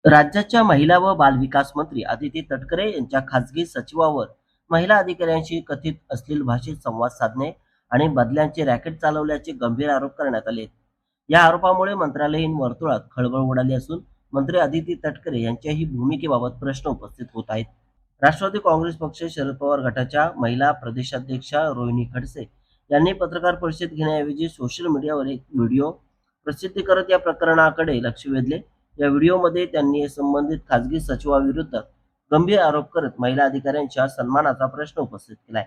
राज्याच्या महिला व बालविकास मंत्री अदिती तटकरे यांच्या खासगी सचिवावर महिला अधिकाऱ्यांशी कथित अश्लील भाषेत संवाद साधणे आणि बदल्यांचे रॅकेट चालवल्याचे गंभीर आरोप करण्यात आले. या आरोपामुळे मंत्रालयीन वर्तुळात खळबळ उडाली असून मंत्री अदिती तटकरे यांच्याही भूमिकेबाबत प्रश्न उपस्थित होत आहेत. राष्ट्रवादी काँग्रेस पक्ष शरद पवार गटाच्या महिला प्रदेशाध्यक्षा रोहिणी खडसे यांनी पत्रकार परिषद घेण्याऐवजी सोशल मीडियावर एक व्हिडिओ प्रसिद्ध करत या प्रकरणाकडे लक्ष वेधले. या व्हिडिओमध्ये त्यांनी संबंधित खासगी सचिवाविरुद्ध गंभीर आरोप करत महिला अधिकाऱ्यांच्या सन्मानाचा प्रश्न उपस्थित केलाय.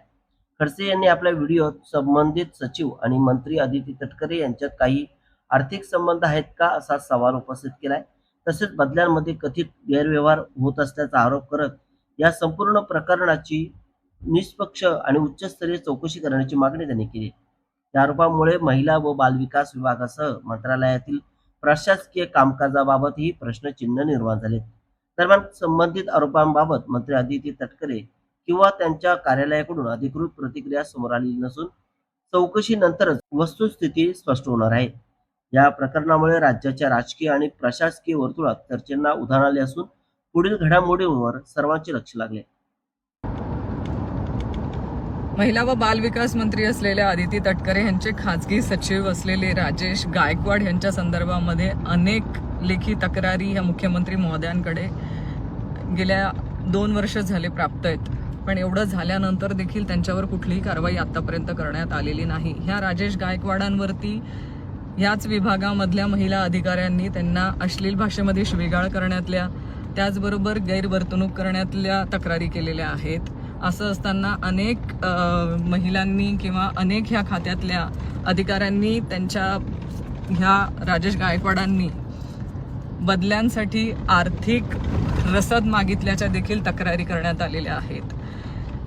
खडसे यांनी आपल्या व्हिडिओत संबंधित सचिव आणि मंत्री अदिती तटकरे यांच्यात काही आर्थिक संबंध आहेत का असा सवाल उपस्थित केलाय. तसेच बदल्यांमध्ये कथित गैरव्यवहार होत असल्याचा आरोप करत या संपूर्ण प्रकरणाची निष्पक्ष आणि उच्चस्तरीय चौकशी करण्याची मागणी त्यांनी केली. या आरोपामुळे महिला व बालविकास विभागासह मंत्रालयातील प्रशासकीय कामकाजाबाबतही प्रश्नचिन्ह निर्माण झाले. दरम्यान संबंधित आरोपांबाबत मंत्री अदिती तटकरे किंवा त्यांच्या कार्यालयाकडून अधिकृत प्रतिक्रिया समोर आलेली नसून चौकशीनंतरच वस्तुस्थिती स्पष्ट होणार आहे. या प्रकरणामुळे राज्याच्या राजकीय आणि प्रशासकीय वर्तुळात चर्चेंना उधाण आले असून पुढील घडामोडींवर सर्वांचे लक्ष लागले. महिला व बाल विकास मंत्री असलेल्या अदिती तटकरे यांचे खासगी सचिव असलेले राजेश गायकवाड यांच्या संदर्भामध्ये अनेक लेखी तक्रारी ह्या मुख्यमंत्री महोदयांकडे गेल्या 2 वर्ष झाले प्राप्त आहेत. पण एवढं झाल्यानंतर देखील त्यांच्यावर कुठलीही कारवाई आतापर्यंत करण्यात आलेली नाही. ह्या राजेश गायकवाडांवरती याच विभागामधल्या महिला अधिकाऱ्यांनी त्यांना अश्लील भाषेमध्ये शिवीगाळ करण्यातल्या, त्याचबरोबर गैरवर्तणूक करण्यातल्या तक्रारी केलेल्या आहेत. असं असताना अनेक महिलांनी किंवा अनेक ह्या खात्यातल्या अधिकाऱ्यांनी त्यांच्या ह्या राजेश गायकवाडांनी बदल्यांसाठी आर्थिक रसद मागितल्याच्या देखील तक्रारी करण्यात आलेल्या आहेत.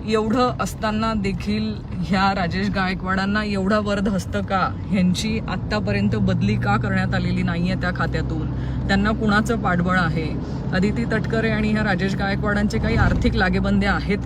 एवढं असताना देखील ह्या राजेश गायकवाडांना एवढा वरदहस्त का, ह्यांची आत्तापर्यंत बदली का करण्यात आलेली नाहीये त्या खात्यातून, त्यांना कुणाचं पाठबळ आहे, अदिती तटकरे आणि ह्या राजेश गायकवाडांचे काही आर्थिक लागेबंदे आहेत